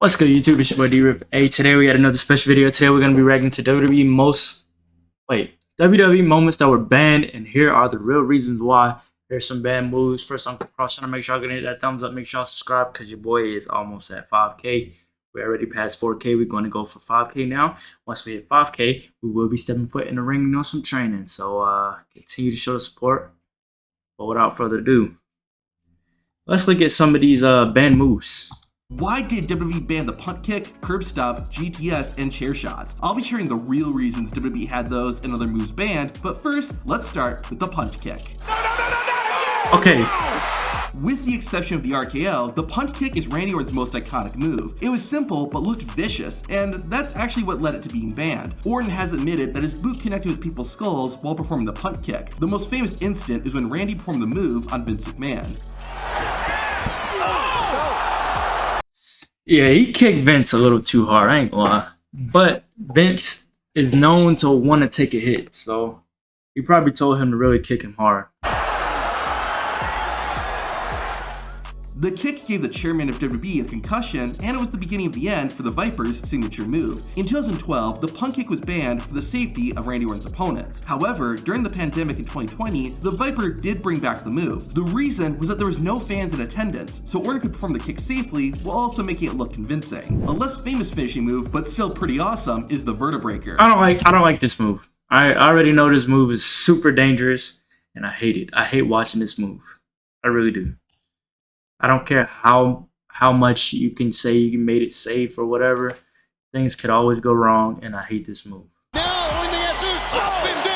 What's good, YouTube? It's your boy D-Rip. Hey, today we got another special video. Today we're going to be reacting to WWE moments that were banned, and here are the real reasons why. Here's some banned moves. First, I'm crossing to make sure y'all gonna hit that thumbs up. Make sure y'all subscribe because your boy is almost at 5K. We're already past 4K. We're going to go for 5K now. Once we hit 5K, we will be stepping foot in the ring and doing some training. So continue to show the support. But without further ado, let's look at some of these banned moves. Why did WWE ban the punt kick, curb stop, GTS, and chair shots? I'll be sharing the real reasons WWE had those and other moves banned, but first, let's start with the punt kick. Okay. With the exception of the RKO, the punt kick is Randy Orton's most iconic move. It was simple, but looked vicious, and that's actually what led it to being banned. Orton has admitted that his boot connected with people's skulls while performing the punt kick. The most famous incident is when Randy performed the move on Vince McMahon. Yeah, he kicked Vince a little too hard, I ain't gonna lie. But Vince is known to want to take a hit, so he probably told him to really kick him hard. The kick gave the chairman of WWE a concussion, and it was the beginning of the end for the Viper's signature move. In 2012, the punt kick was banned for the safety of Randy Orton's opponents. However, during the pandemic in 2020, the Viper did bring back the move. The reason was that there was no fans in attendance, so Orton could perform the kick safely while also making it look convincing. A less famous finishing move, but still pretty awesome, is the Vertebreaker. I don't like this move. I already know this move is super dangerous, and I hate it. I hate watching this move. I really do. I don't care how much you can say you made it safe or whatever. Things could always go wrong, and I hate this move. Now, when the answers drop him down!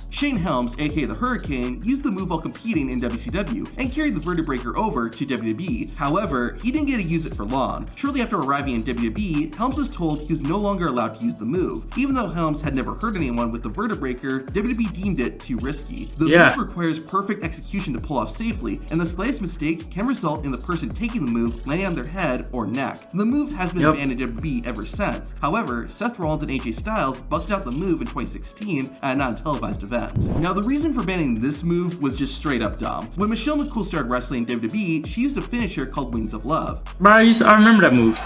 Shane Helms, aka the Hurricane, used the move while competing in WCW and carried the Vertebreaker over to WWE. However, he didn't get to use it for long. Shortly after arriving in WWE, Helms was told he was no longer allowed to use the move. Even though Helms had never hurt anyone with the Vertebreaker, WWE deemed it too risky. The move requires perfect execution to pull off safely, and the slightest mistake can result in the person taking the move landing on their head or neck. The move has been banned in WWE ever since. However, Seth Rollins and AJ Styles busted out the move in 2016 at a non-televised event. Now, the reason for banning this move was just straight up dumb. When Michelle McCool started wrestling in WWE, she used a finisher called Wings of Love. Bro, I remember that move.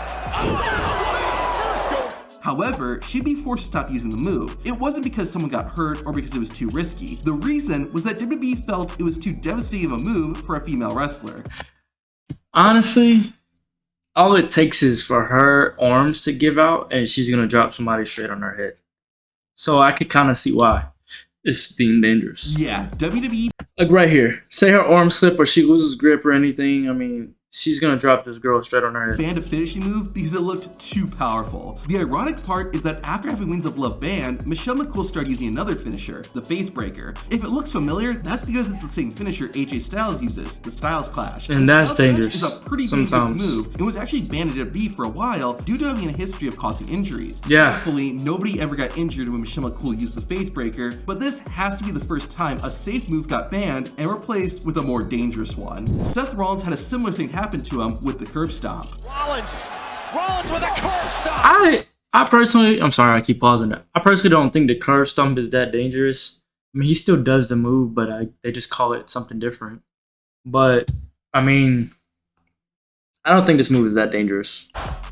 However, she'd be forced to stop using the move. It wasn't because someone got hurt or because it was too risky. The reason was that WWE felt it was too devastating of a move for a female wrestler. Honestly, all it takes is for her arms to give out and she's gonna drop somebody straight on her head. So I could kind of see why it's deemed dangerous. Yeah, WWE. Like right here, say her arm slip or she loses grip or anything, I mean, she's gonna drop this girl straight on her head. Banned a finishing move because it looked too powerful. The ironic part is that after having Wings of Love banned, Michelle McCool started using another finisher, the Facebreaker. If it looks familiar, that's because it's the same finisher AJ Styles uses, the Styles Clash. And that's dangerous. It's a pretty dangerous move and was actually banned at WWE for a while due to having a history of causing injuries. Yeah. Thankfully, nobody ever got injured when Michelle McCool used the Facebreaker, but this has to be the first time a safe move got banned and replaced with a more dangerous one. Seth Rollins had a similar thing happen to him with the curb stomp. Rollins with a curb stomp. I personally, I'm sorry, I keep pausing that. I personally don't think the curb stomp is that dangerous. I mean, he still does the move, but they just call it something different. But I mean, I don't think this move is that dangerous.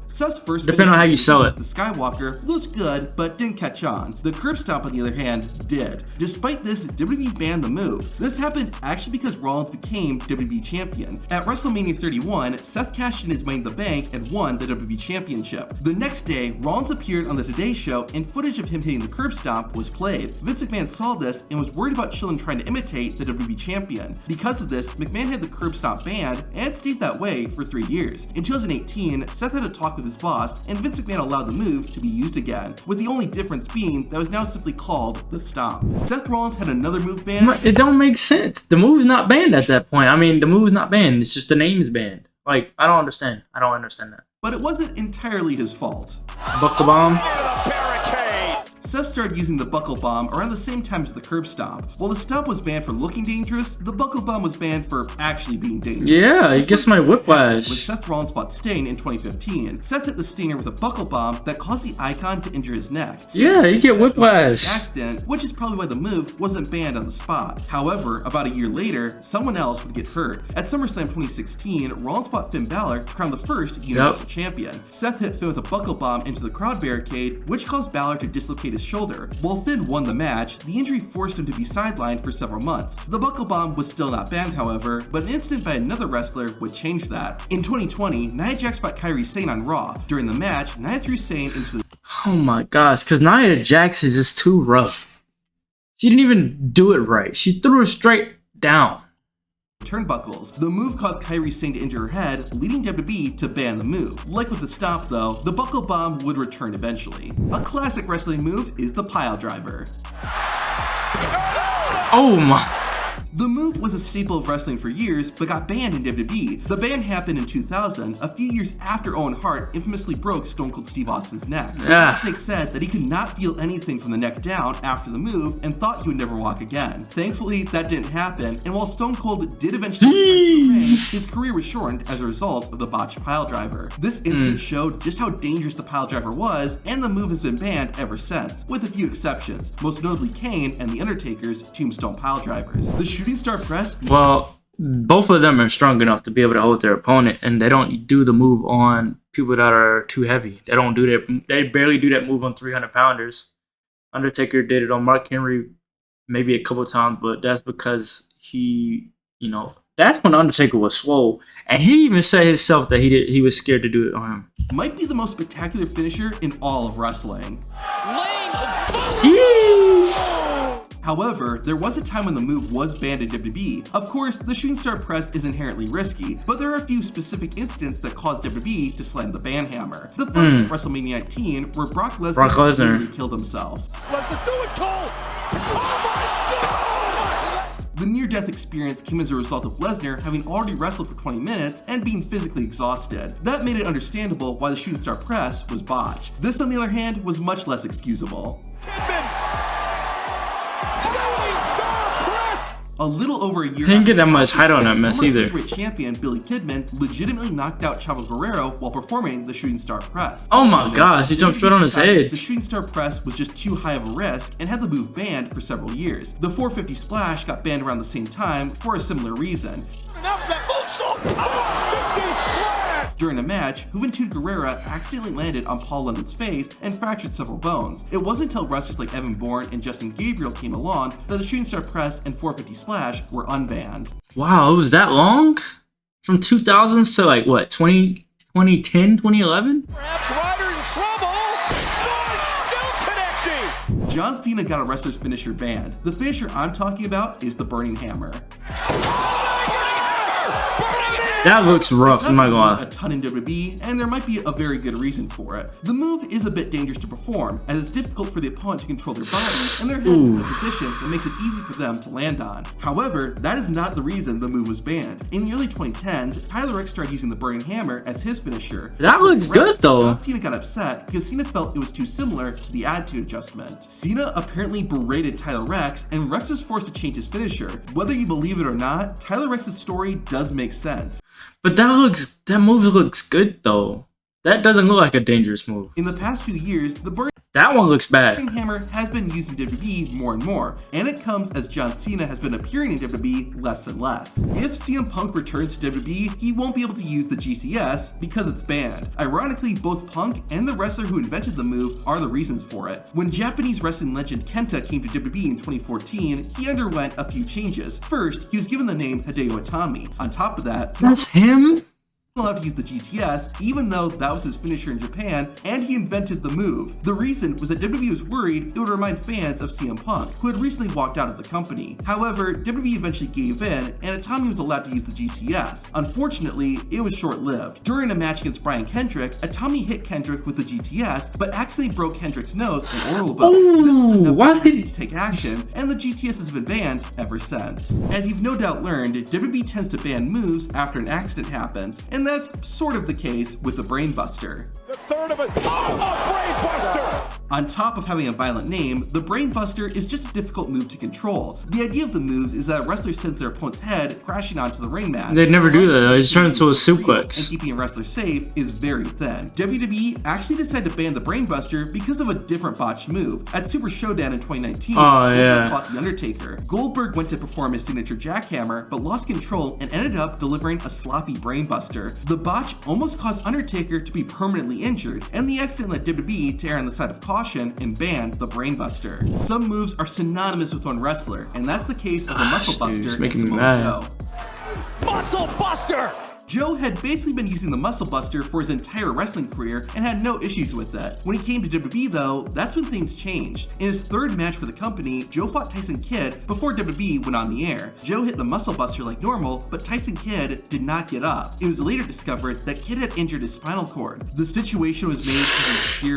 Seth's first depending on how you sell it. The Skywalker looked good, but didn't catch on. The curb stomp, on the other hand, did. Despite this, WWE banned the move. This happened actually because Rollins became WWE Champion. At WrestleMania 31, Seth cashed in his Money in the Bank and won the WWE Championship. The next day, Rollins appeared on the Today Show and footage of him hitting the curb stomp was played. Vince McMahon saw this and was worried about children trying to imitate the WWE Champion. Because of this, McMahon had the curb stomp banned and it stayed that way for 3 years. In 2018, Seth had a talk with his boss, and Vince McMahon allowed the move to be used again, with the only difference being that it was now simply called the stomp. Seth Rollins had another move banned. It don't make sense. The move's not banned at that point. I mean, the move's not banned. It's just the name is banned. Like, I don't understand. I don't understand that. But it wasn't entirely his fault. Buck the bomb. Seth started using the buckle bomb around the same time as the curb stomp. While the stomp was banned for looking dangerous, the buckle bomb was banned for actually being dangerous. Yeah, he gets my whiplash. When Seth Rollins fought Sting in 2015, Seth hit the Stinger with a buckle bomb that caused the Icon to injure his neck. Yeah, you get whiplash. Accident, which is probably why the move wasn't banned on the spot. However, about a year later, someone else would get hurt. At SummerSlam 2016, Rollins fought Finn Balor, crowned the first Universal Champion. Seth hit Finn with a buckle bomb into the crowd barricade, which caused Balor to dislocate his shoulder. While Finn won the match, the injury forced him to be sidelined for several months. The buckle bomb was still not banned, however, but an incident by another wrestler would change that. In 2020, Nia Jax fought Kairi Sane on Raw. During the match, Nia threw Sane into the Oh my gosh, because Nia Jax is just too rough. She didn't even do it right. She threw her straight down. turnbuckles. The move caused Kairi Sane to injure her head, leading WWE to ban the move. Like with the stomp though, the buckle bomb would return eventually. A classic wrestling move is the pile driver. Oh my. The move was a staple of wrestling for years, but got banned in WWE. The ban happened in 2000, a few years after Owen Hart infamously broke Stone Cold Steve Austin's neck. Snake said that he could not feel anything from the neck down after the move and thought he would never walk again. Thankfully, that didn't happen, and while Stone Cold did eventually return to the ring, his career was shortened as a result of the botched pile driver. This incident showed just how dangerous the pile driver was, and the move has been banned ever since, with a few exceptions, most notably Kane and The Undertaker's tombstone pile drivers. The Shooting Star Press. Well, both of them are strong enough to be able to hold their opponent, and they don't do the move on people that are too heavy. They don't do that. They barely do that move on 300-pounders. Undertaker did it on Mark Henry maybe a couple times, but that's because he, that's when Undertaker was swole, and he even said himself that he was scared to do it on him. Might be the most spectacular finisher in all of wrestling. However, there was a time when the move was banned in WWE. Of course, the Shooting Star Press is inherently risky, but there are a few specific incidents that caused WWE to slam the ban hammer. The first at WrestleMania 19, where Brock Lesnar nearly killed himself. Lesnar, do it, Cole! Oh my God! The near-death experience came as a result of Lesnar having already wrestled for 20 minutes and being physically exhausted. That made it understandable why the Shooting Star Press was botched. This, on the other hand, was much less excusable. A little over a year Didn't get that much height on that mess either. Champion Billy Kidman legitimately knocked out Chavo Guerrero while performing the Shooting Star Press. Oh my gosh, he jumped straight on his head. The Shooting Star Press was just too high of a risk and had the move banned for several years. The 450 Splash got banned around the same time for a similar reason. During a match, Juventud Guerrera accidentally landed on Paul London's face and fractured several bones. It wasn't until wrestlers like Evan Bourne and Justin Gabriel came along that the Shooting Star Press and 450 Splash were unbanned. Wow, it was that long? From 2000s to like what, 2010, 2011? Perhaps Ryder in trouble. Still connecting. John Cena got a wrestler's finisher banned. The finisher I'm talking about is the Burning Hammer. That looks rough, I'm not gonna lie. A ton in WWE, and there might be a very good reason for it. The move is a bit dangerous to perform, as it's difficult for the opponent to control their body, and their head is in a position that makes it easy for them to land on. However, that is not the reason the move was banned. In the early 2010s, Tyler Ricks started using the Burning Hammer as his finisher. That looks good though. John Cena got upset because Cena felt it was too similar to the Attitude Adjustment. Cena apparently berated Tyler Rex, and Rex is forced to change his finisher. Whether you believe it or not, Tyler Rex's story does make sense. But that move looks good though. That doesn't look like a dangerous move. In the past few years, that one looks bad. Burning Hammer has been used in WWE more and more, and it comes as John Cena has been appearing in WWE less and less. If CM Punk returns to WWE, he won't be able to use the GTS because it's banned. Ironically, both Punk and the wrestler who invented the move are the reasons for it. When Japanese wrestling legend Kenta came to WWE in 2014, he underwent a few changes. First, he was given the name Hideo Itami. On top of that, that's him? Allowed to use the GTS, even though that was his finisher in Japan, and he invented the move. The reason was that WWE was worried it would remind fans of CM Punk, who had recently walked out of the company. However, WWE eventually gave in, and Itami was allowed to use the GTS. Unfortunately, it was short-lived. During a match against Brian Kendrick, Itami hit Kendrick with the GTS, but accidentally broke Kendrick's nose and oral bone. Why did he take action, and the GTS has been banned ever since. As you've no doubt learned, WWE tends to ban moves after an accident happens, and that's sort of the case with the Brainbuster. The third of it. Oh, a Brainbuster! On top of having a violent name, the Brainbuster is just a difficult move to control. The idea of the move is that a wrestler sends their opponent's head crashing onto the ring mat. They'd never do that. They just turn into a And suplex. keeping a wrestler safe is very thin. WWE actually decided to ban the Brainbuster because of a different botched move. At Super Showdown in 2019, Goldberg fought The Undertaker. Goldberg went to perform his signature jackhammer, but lost control and ended up delivering a sloppy Brainbuster. The botch almost caused Undertaker to be permanently injured, and the accident led WWE to err on the side of caution and banned the Brainbuster. Some moves are synonymous with one wrestler, and that's the case of the Muscle Buster and Samoa Joe. Muscle Buster! Joe had basically been using the Muscle Buster for his entire wrestling career and had no issues with it. When he came to WWE though, that's when things changed. In his third match for the company, Joe fought Tyson Kidd before WWE went on the air. Joe hit the Muscle Buster like normal, but Tyson Kidd did not get up. It was later discovered that Kidd had injured his spinal cord. The situation was made even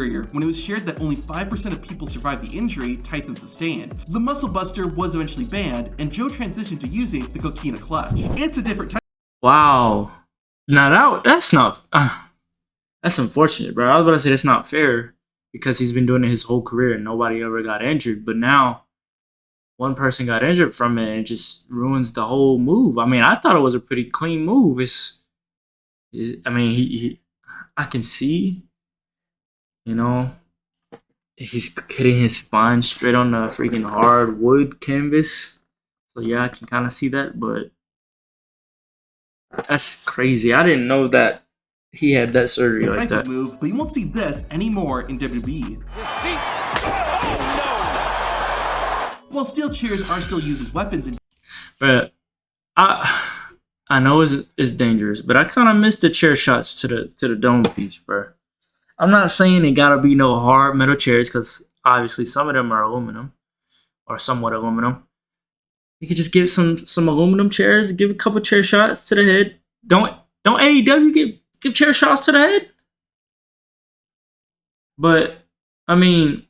scarier when it was shared that only 5% of people survived the injury Tyson sustained. The Muscle Buster was eventually banned, and Joe transitioned to using the Coquina Clutch. It's a different type. Wow. Now that's not. That's unfortunate, bro. I was about to say that's not fair because he's been doing it his whole career and nobody ever got injured. But now, one person got injured from it and it just ruins the whole move. I mean, I thought it was a pretty clean move. I mean, I can see, you know, he's hitting his spine straight on the freaking hardwood canvas. So yeah, I can kind of see that, but. That's crazy. I didn't know that he had that surgery like that. Move, but you won't see this anymore in WWE. His feet. Oh, no. While steel chairs are still used as weapons in But I know it's dangerous, but I kind of miss the chair shots to the dome piece, bro. I'm not saying it gotta be no hard metal chairs because obviously some of them are aluminum or somewhat aluminum. You could just give some aluminum chairs, give a couple chair shots to the head. Don't AEW give chair shots to the head? But I mean,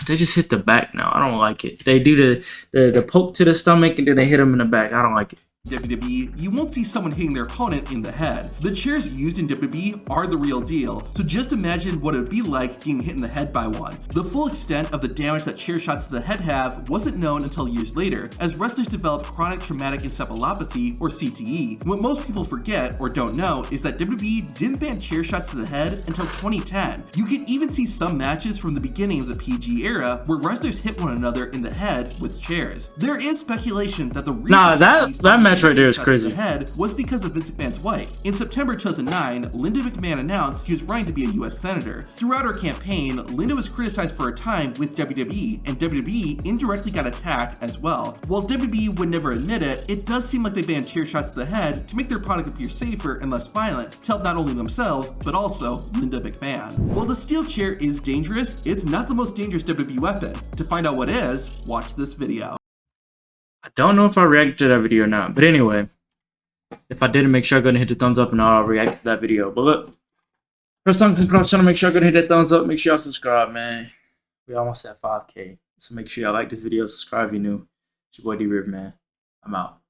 they just hit the back now. I don't like it. They do the poke to the stomach and then they hit them in the back. I don't like it. WWE, you won't see someone hitting their opponent in the head. The chairs used in WWE are the real deal, so just imagine what it would be like getting hit in the head by one. The full extent of the damage that chair shots to the head have wasn't known until years later, as wrestlers developed chronic traumatic encephalopathy, or CTE. What most people forget or don't know is that WWE didn't ban chair shots to the head until 2010. You can even see some matches from the beginning of the PG era where wrestlers hit one another in the head with chairs. There is speculation that the reason that match right there is crazy. Head was because of Vince McMahon's wife. In September 2009, Linda McMahon announced she was running to be a U.S. Senator. Throughout her campaign, Linda was criticized for her time with WWE, and WWE indirectly got attacked as well. While WWE would never admit it, it does seem like they banned chair shots to the head to make their product appear safer and less violent, to help not only themselves, but also Linda McMahon. While the steel chair is dangerous, it's not the most dangerous WWE weapon. To find out what is, watch this video. I don't know if I reacted to that video or not, but anyway, if I didn't, make sure I go and hit the thumbs up and I'll react to that video. But look, first time come across the channel, make sure I go and hit that thumbs up, make sure y'all subscribe, man. We almost at 5K, so make sure y'all like this video, subscribe if you're new. It's your boy D-Riv, man. I'm out.